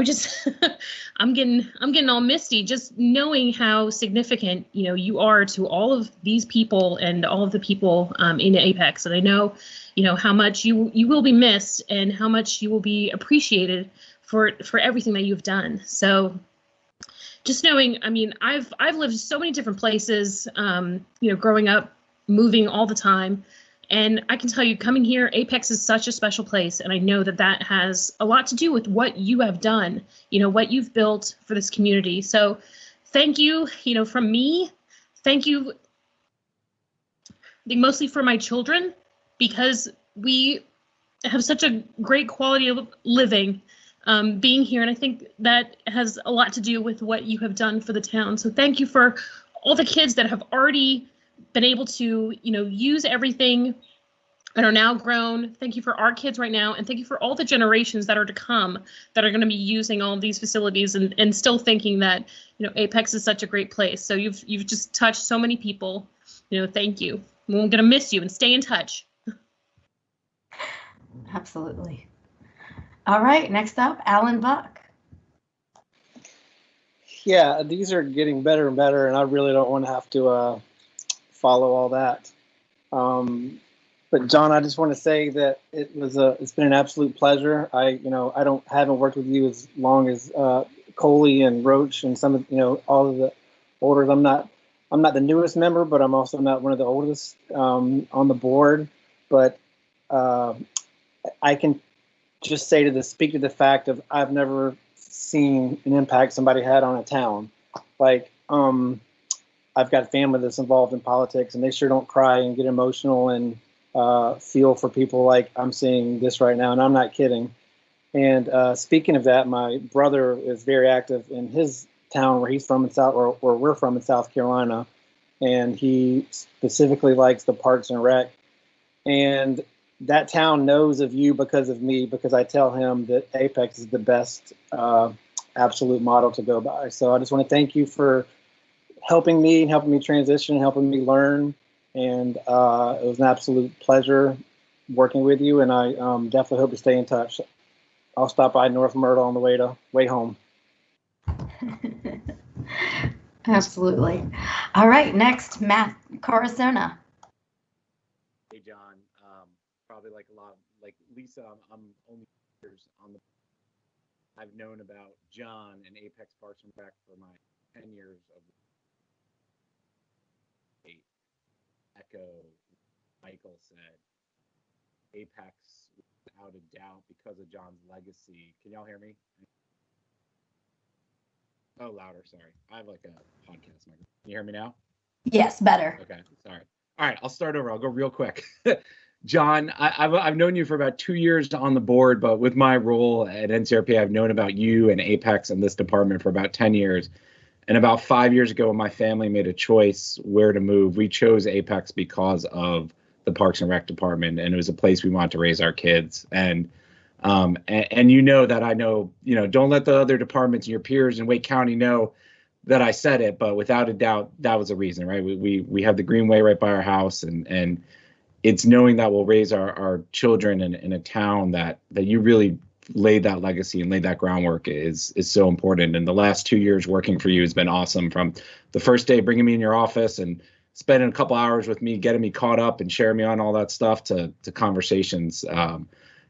just I'm getting all misty just knowing how significant you are to all of these people and all of the people in Apex. And I know how much you will be missed and how much you will be appreciated for everything that you've done. So just knowing, I've lived so many different places, growing up, moving all the time. And I can tell you, coming here, Apex is such a special place. And I know that has a lot to do with what you have done, what you've built for this community. So thank you, from me, thank you, I think mostly for my children, because we have such a great quality of living being here. And I think that has a lot to do with what you have done for the town. So thank you for all the kids that have already been able to, use everything and are now grown. Thank you for our kids right now. And thank you for all the generations that are to come that are going to be using all of these facilities and still thinking that, Apex is such a great place. So you've just touched so many people. Thank you. We're going to miss you and stay in touch. Absolutely. All right, next up, Alan Buck. Yeah, these are getting better and better, and I really don't want to have to follow all that. But John, I just want to say that it's been an absolute pleasure. I haven't worked with you as long as Coley and Roach and some of all of the older. I'm not the newest member, but I'm also not one of the oldest on the board. But I can just speak to the fact of I've never seen an impact somebody had on a town. Like I've got family that's involved in politics, and they sure don't cry and get emotional and feel for people like I'm seeing this right now, and I'm not kidding. And speaking of that, my brother is very active in his town where he's from where we're from in South Carolina, and he specifically likes the Parks and Rec. And that town knows of you because of me, because I tell him that Apex is the best absolute model to go by. So I just want to thank you for helping me transition, helping me learn. And it was an absolute pleasure working with you, and I definitely hope to stay in touch. I'll stop by North Myrtle on the way home. Absolutely. All right, next, Matt Corazona. Hey, John. Probably like Lisa, I'm only years on the. I've known about John and Apex Parks and Rec for my 10 years of. Echo, Michael said, Apex, without a doubt, because of John's legacy. Can y'all hear me? Oh, louder, sorry. I have like a podcast microphone. Can you hear me now? Yes, better. Okay, sorry. All right, I'll start over. I'll go real quick. John, I've known you for about 2 years on the board, but with my role at NCRP, I've known about you and Apex and this department for about 10 years. And about 5 years ago, when my family made a choice where to move, we chose Apex because of the Parks and Rec department, and it was a place we wanted to raise our kids. And that I know, don't let the other departments and your peers in Wake County know that I said it, but without a doubt, that was a reason, right? We have the Greenway right by our house, and it's knowing that we'll raise our children in a town that you really laid that legacy and laid that groundwork is so important. And the last 2 years working for you has been awesome, from the first day bringing me in your office and spending a couple hours with me, getting me caught up and sharing me on all that stuff to conversations.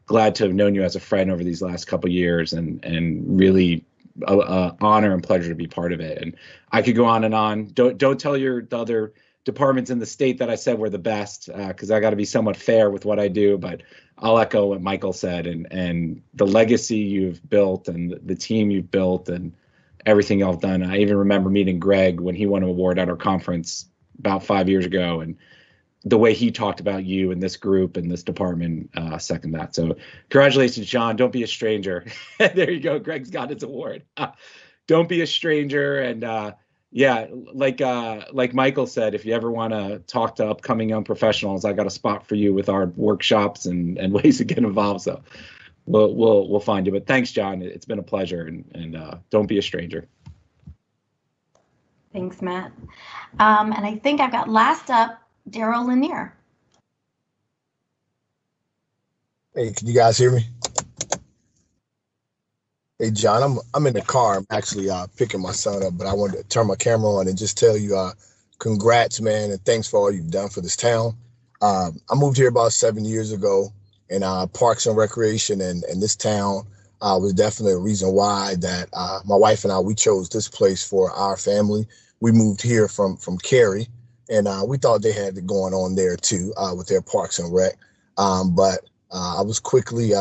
Glad to have known you as a friend over these last couple of years, and really honor and pleasure to be part of it. And I could go on and on. Don't tell the other departments in the state that I said were the best, because I got to be somewhat fair with what I do, but I'll echo what Michael said, and the legacy you've built and the team you've built and everything y'all have done. I even remember meeting Greg when he won an award at our conference about 5 years ago, and the way he talked about you and this group and this department, second that. So congratulations, John. Don't be a stranger. There you go. Greg's got his award. Don't be a stranger. And yeah, like Michael said, if you ever want to talk to upcoming young professionals, I got a spot for you with our workshops and ways to get involved. So we'll find you. But thanks, John. It's been a pleasure, and don't be a stranger. Thanks, Matt. And I think I've got last up, Daryl Lanier. Hey, can you guys hear me? Hey, John, I'm in the car. I'm actually picking my son up, but I wanted to turn my camera on and just tell you congrats, man, and thanks for all you've done for this town. I moved here about 7 years ago, and Parks and Recreation and this town was definitely a reason why that my wife and I, we chose this place for our family. We moved here from Cary, and we thought they had it going on there too with their Parks and Rec. But I was quickly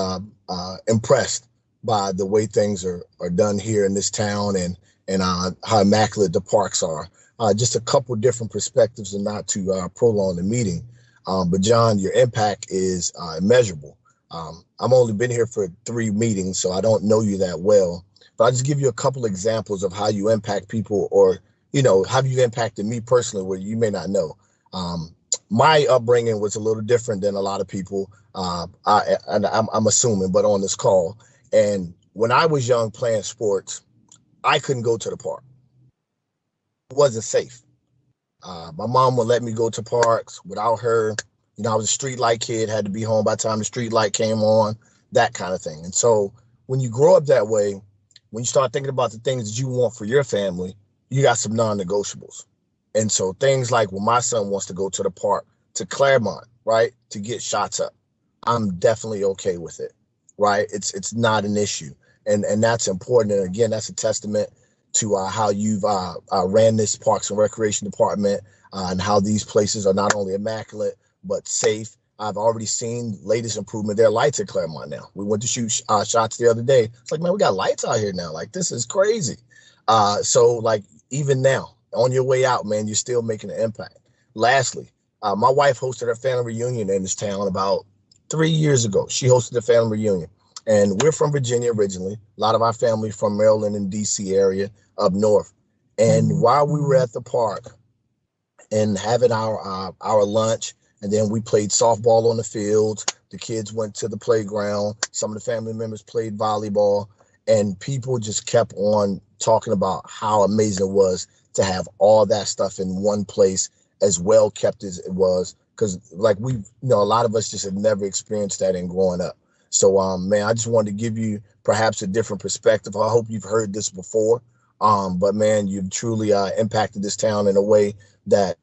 impressed by the way things are done here in this town, and how immaculate the parks are. Just a couple different perspectives, and not to prolong the meeting. But John, your impact is immeasurable. I'm only been here for 3 meetings, so I don't know you that well. But I'll just give you a couple examples of how you impact people, or, how you impacted me personally, where you may not know. My upbringing was a little different than a lot of people, I'm assuming, but on this call. And when I was young playing sports, I couldn't go to the park. It wasn't safe. My mom would let me go to parks without her. I was a street light kid, had to be home by the time the street light came on, that kind of thing. And so when you grow up that way, when you start thinking about the things that you want for your family, you got some non-negotiables. And so things like when my son wants to go to the park, to Claremont, right, to get shots up, I'm definitely okay with it, right? It's not an issue. And that's important. And again, that's a testament to how you've ran this Parks and Recreation Department, and how these places are not only immaculate, but safe. I've already seen latest improvement. There are lights at Claremont now. We went to shoot shots the other day. It's like, man, we got lights out here now. Like, this is crazy. So like, even now, on your way out, man, you're still making an impact. Lastly, my wife hosted her family reunion in this town about 3 years ago. She hosted the family reunion. And we're from Virginia originally. A lot of our family from Maryland and DC area up north. And while we were at the park and having our lunch, and then we played softball on the fields, the kids went to the playground, some of the family members played volleyball, and people just kept on talking about how amazing it was to have all that stuff in one place, as well kept as it was. Because like a lot of us just have never experienced that in growing up. So, man, I just wanted to give you perhaps a different perspective. I hope you've heard this before, but man, you've truly impacted this town in a way that,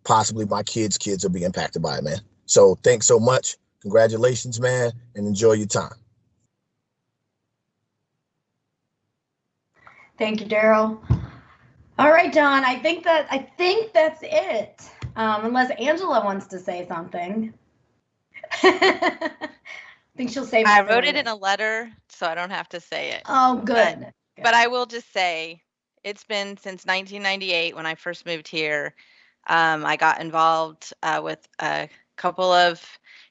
possibly my kids' kids will be impacted by it, man. So thanks so much. Congratulations, man, and enjoy your time. Thank you, Daryl. All right, John, I think that's it. Unless Angela wants to say something. I think she'll say. I wrote it in a letter, so I don't have to say it. Oh, good. But I will just say, it's been since 1998 when I first moved here. I got involved with a couple of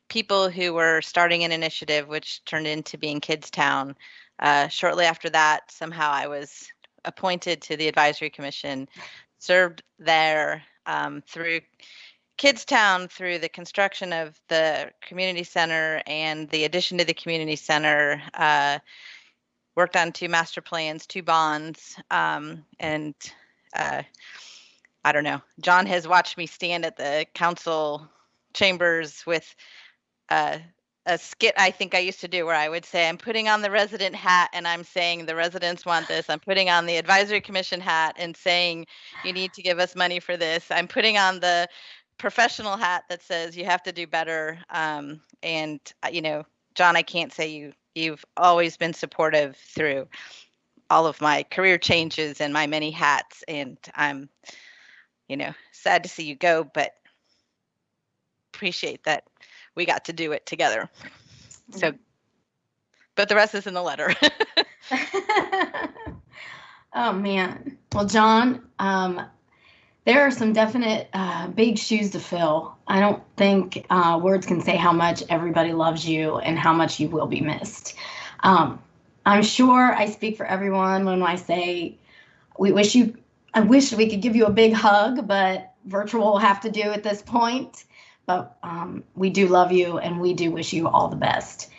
people who were starting an initiative, which turned into being Kidstown. Shortly after that, somehow I was appointed to the advisory commission, served there through Kidstown, through the construction of the community center and the addition to the community center, worked on 2 master plans, 2 bonds, and I don't know. John has watched me stand at the council chambers with a skit I think I used to do where I would say, I'm putting on the resident hat and I'm saying the residents want this. I'm putting on the advisory commission hat and saying you need to give us money for this. I'm putting on the professional hat that says you have to do better. And, John, I can't say you've always been supportive through all of my career changes and my many hats. And I'm, sad to see you go, but appreciate that we got to do it together. So, but the rest is in the letter. Oh, man. Well, John, there are some definite big shoes to fill. I don't think words can say how much everybody loves you and how much you will be missed. I'm sure I speak for everyone when I say I wish we could give you a big hug, but virtual will have to do at this point. But we do love you and we do wish you all the best.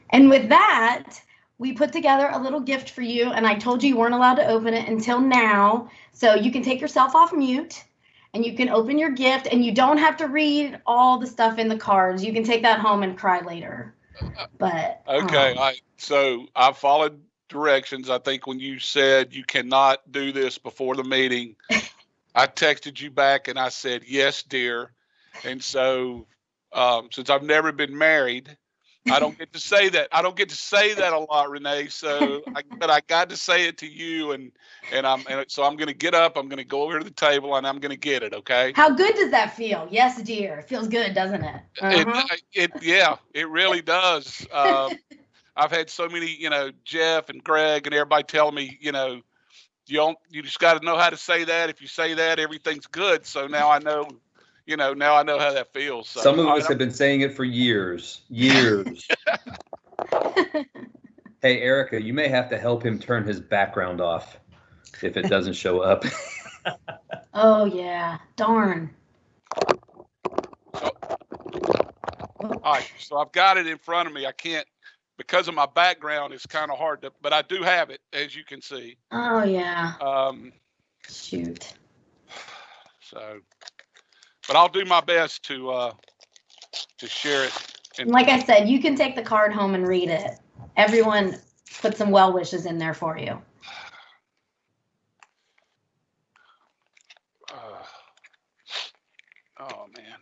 And with that, we put together a little gift for you, and I told you you weren't allowed to open it until now. So you can take yourself off mute and you can open your gift, and you don't have to read all the stuff in the cards. You can take that home and cry later. But okay, so I followed directions. I think when you said you cannot do this before the meeting, I texted you back and I said, yes, dear. And so since I've never been married, I don't get to say that. I don't get to say that a lot, Renee. But I got to say it to you, and so I'm going to get up. I'm going to go over to the table, and I'm going to get it. Okay. How good does that feel? Yes, dear. It feels good, doesn't it? Yeah, it really does. I've had so many, Jeff and Greg and everybody telling me, you just got to know how to say that. If you say that, everything's good. So now I know, now I know how that feels. So, Some of us have been saying it for years. Hey, Erica, you may have to help him turn his background off if it doesn't show up. Oh, yeah. Darn. All right, so I've got it in front of me. I can't, because of my background, it's kind of hard to, but I do have it, as you can see. Oh, yeah. Shoot. So, but I'll do my best to share it. And like I said, you can take the card home and read it. Everyone put some well wishes in there for you. Oh, man.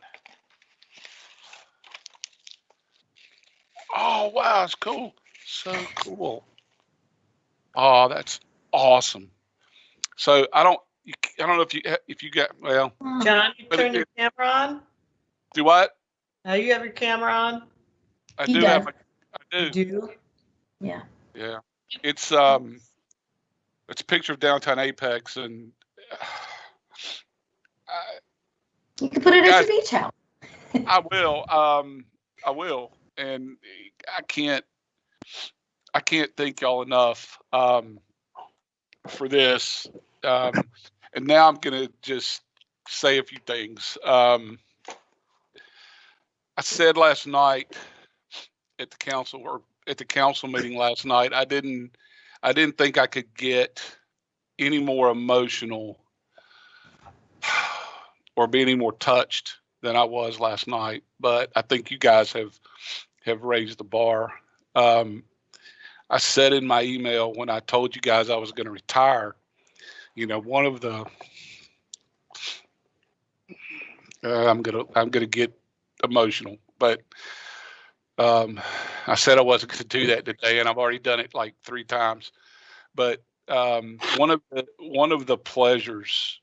Oh, wow, it's cool. So cool. Oh, that's awesome. So I don't know if you got, well. John, you turn your camera on? Do what? Now you have your camera on? I do have I do. You do? Yeah. Yeah. It's a picture of downtown Apex, and you can put it at your beach house. I will. I will. And I can't thank y'all enough for this. And now I'm gonna just say a few things. I said last night at the council meeting last night, I didn't think I could get any more emotional or be any more touched than I was last night. But I think you guys have raised the bar. I said in my email when I told you guys I was going to retire, one of the I'm gonna get emotional, but I said I wasn't going to do that today, and I've already done it like 3 times. But one of the pleasures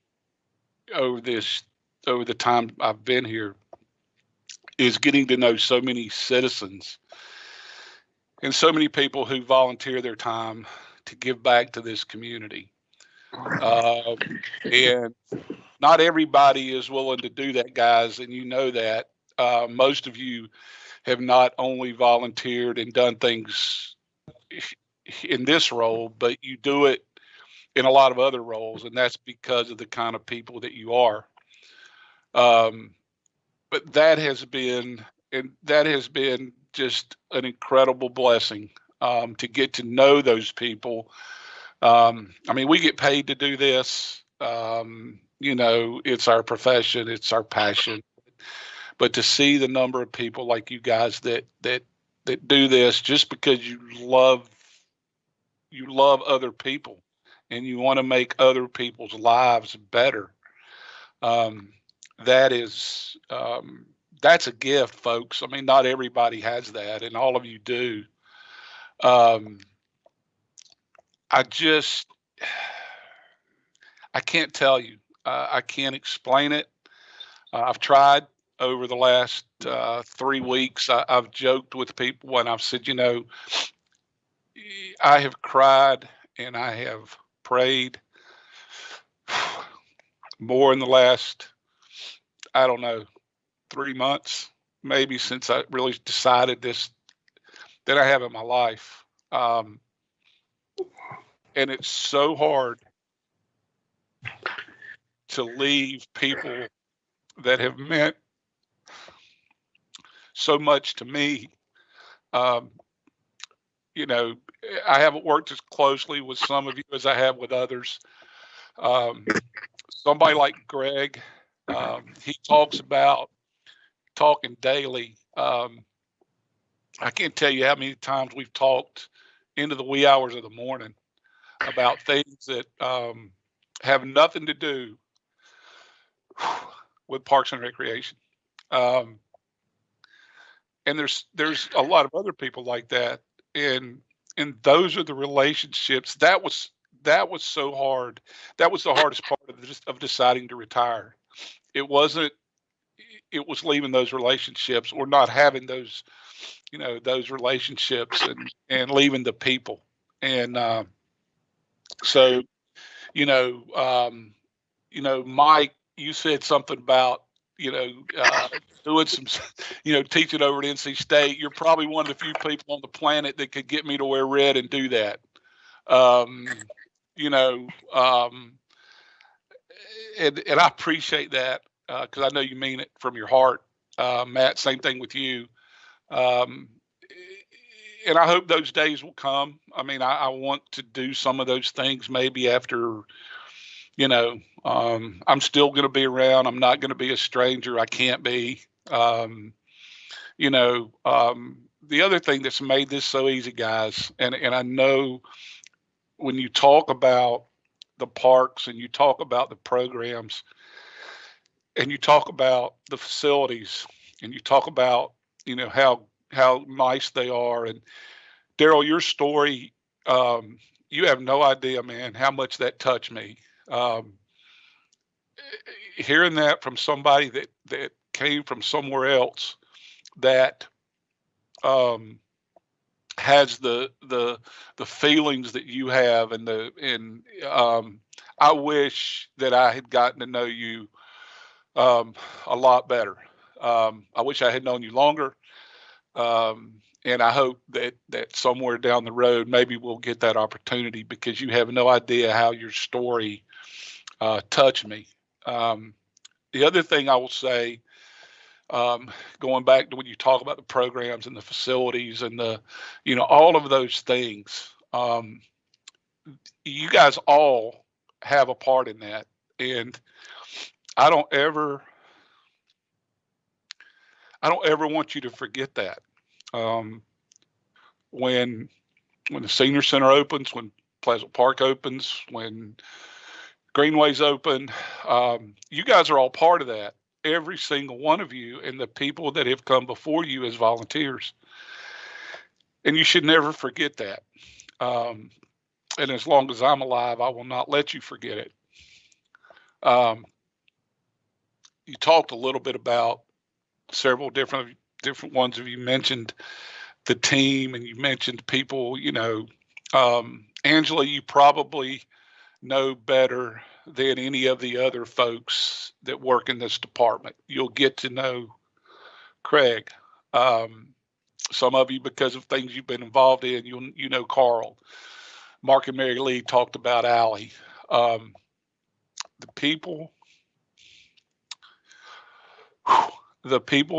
over the time I've been here is getting to know so many citizens and so many people who volunteer their time to give back to this community. And not everybody is willing to do that, guys, and you know that. Most of you have not only volunteered and done things in this role, but you do it in a lot of other roles, and that's because of the kind of people that you are. But that has been just an incredible blessing, to get to know those people. I mean, we get paid to do this. It's our profession, it's our passion. But to see the number of people like you guys that do this just because you love other people and you want to make other people's lives better, that's a gift, folks. I mean, not everybody has that, and all of you do. I can't tell you. I can't explain it. I've tried over the last 3 weeks. I've joked with people and I've said, I have cried and I have prayed more in the last, 3 months, maybe, since I really decided this, than I have in my life. And it's so hard to leave people that have meant so much to me. I haven't worked as closely with some of you as I have with others. Somebody like Greg, he talks about talking daily. I can't tell you how many times we've talked into the wee hours of the morning about things that have nothing to do with Parks and Recreation. And there's a lot of other people like that, and those are the relationships. That was so hard. That was the hardest part of deciding to retire. It was leaving those relationships, or not having those, those relationships, and leaving the people. And Mike, you said something about doing some, teaching over at NC State. You're probably one of the few people on the planet that could get me to wear red and do that. And I appreciate that because I know you mean it from your heart. Matt, same thing with you. And I hope those days will come. I mean, I want to do some of those things maybe after, I'm still going to be around. I'm not going to be a stranger. I can't be. The other thing that's made this so easy, guys, and I know when you talk about the parks and you talk about the programs and you talk about the facilities and you talk about, how nice they are. And Daryl, your story, you have no idea, man, how much that touched me. Hearing that from somebody that came from somewhere else that has the feelings that you have, and I wish that I had gotten to know you a lot better. I wish I had known you longer. And I hope that somewhere down the road, maybe we'll get that opportunity, because you have no idea how your story touched me. The other thing I will say, going back to when you talk about the programs and the facilities and all of those things, you guys all have a part in that. And I don't ever want you to forget that. When the senior center opens, when Pleasant Park opens, when Greenway's open, you guys are all part of that. Every single one of you, and the people that have come before you as volunteers. And you should never forget that. And as long as I'm alive, I will not let you forget it. You talked a little bit about several different ones of you mentioned the team, and you mentioned people, Angela, you probably know better than any of the other folks that work in this department. You'll get to know Craig. Some of you, because of things you've been involved in, you know Carl. Mark and Mary Lee talked about Allie. The people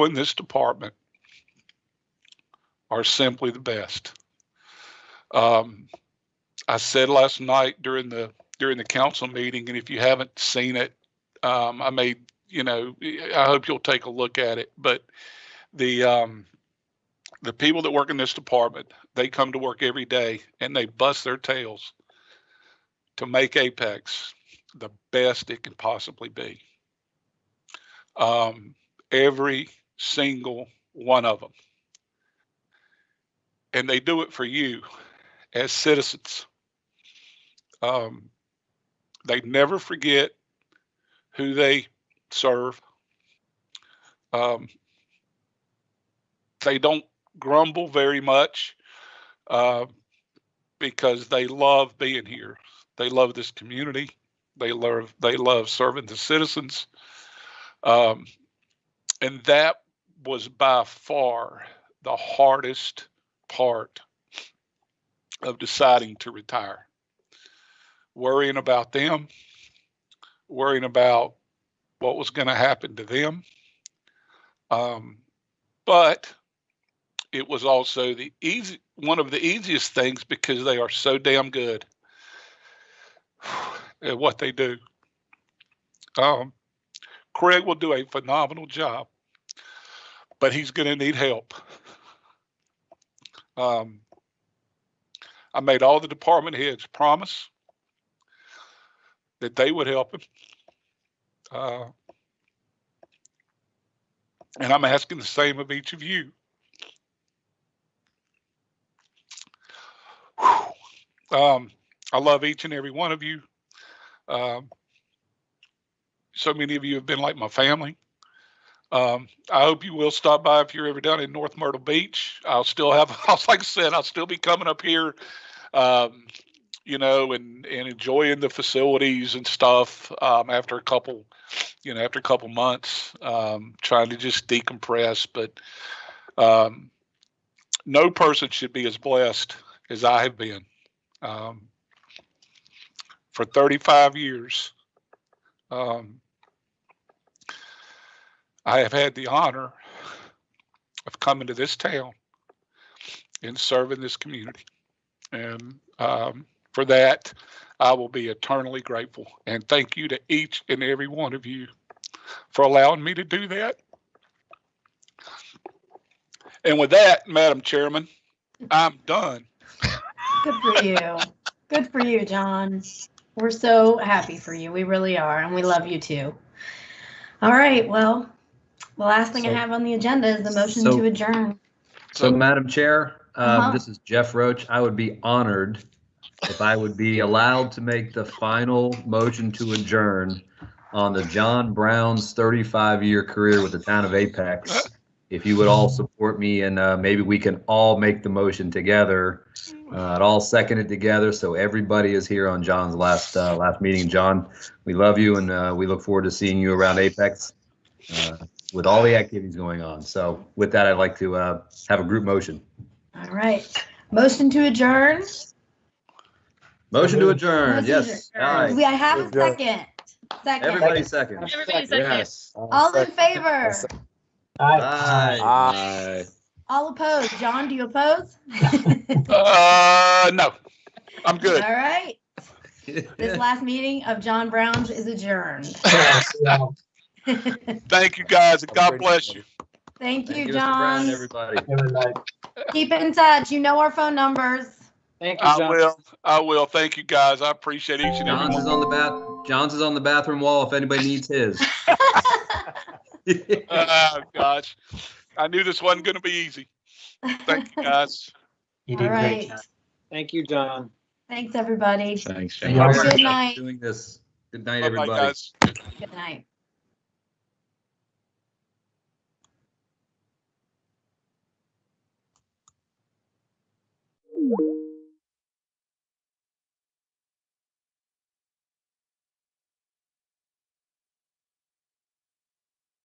in this department are simply the best. I said last night during the council meeting, and if you haven't seen it, I hope you'll take a look at it. But the people that work in this department, they come to work every day and they bust their tails to make Apex the best it can possibly be. Every single one of them. And they do it for you as citizens. They never forget who they serve. They don't grumble very much because they love being here. They love this community. They love serving the citizens. And that was by far the hardest part of deciding to retire. Worrying about them, worrying about what was going to happen to them. But it was also one of the easiest things, because they are so damn good at what they do. Craig will do a phenomenal job, but he's going to need help. I made all the department heads promise that they would help him. And I'm asking the same of each of you. I love each and every one of you. So many of you have been like my family. I hope you will stop by if you're ever down in North Myrtle Beach. Like I said, I'll still be coming up here, you know, and enjoying the facilities and stuff after a couple months, trying to just decompress. But no person should be as blessed as I have been. For 35 years, I have had the honor of coming to this town and serving this community. And for that, I will be eternally grateful. And thank you to each and every one of you for allowing me to do that. And with that, Madam Chairman, I'm done. Good for you. Good for you, John. We're so happy for you. We really are. And we love you too. All right. Well, the last thing I have on the agenda is the motion to adjourn. So, Madam Chair, this is Jeff Roach. I would be honored if I would be allowed to make the final motion to adjourn on the John Brown's 35-year career with the town of Apex. If you would all support me, and maybe we can all make the motion together. I'd all second it together, so everybody is here on John's last meeting. John, we love you, and we look forward to seeing you around Apex with all the activities going on. So with that, I'd like to have a group motion. All right. Motion to adjourn. Motion to adjourn. Motion Yes. to adjourn. I have a second. Second. Everybody second. Everybody second. Yes. All in favor? Aye. All opposed? John, do you oppose? No, I'm good. All right. This last meeting of John Brown's is adjourned. Thank you, guys, and God bless you. Thank you, Mr. Brown, John. everybody. Keep in touch. You know our phone numbers. Thank you, John. I will. Thank you, guys. I appreciate each and every John's one. John's is on the bathroom wall if anybody needs his. Oh, gosh. I knew this wasn't going to be easy. Thank you, guys. You did All great, right. John. Thank you, John. Thanks, everybody. Thanks, Thank John. you. Good night. Doing this. Good night, Bye-bye, everybody. guys. Good night. you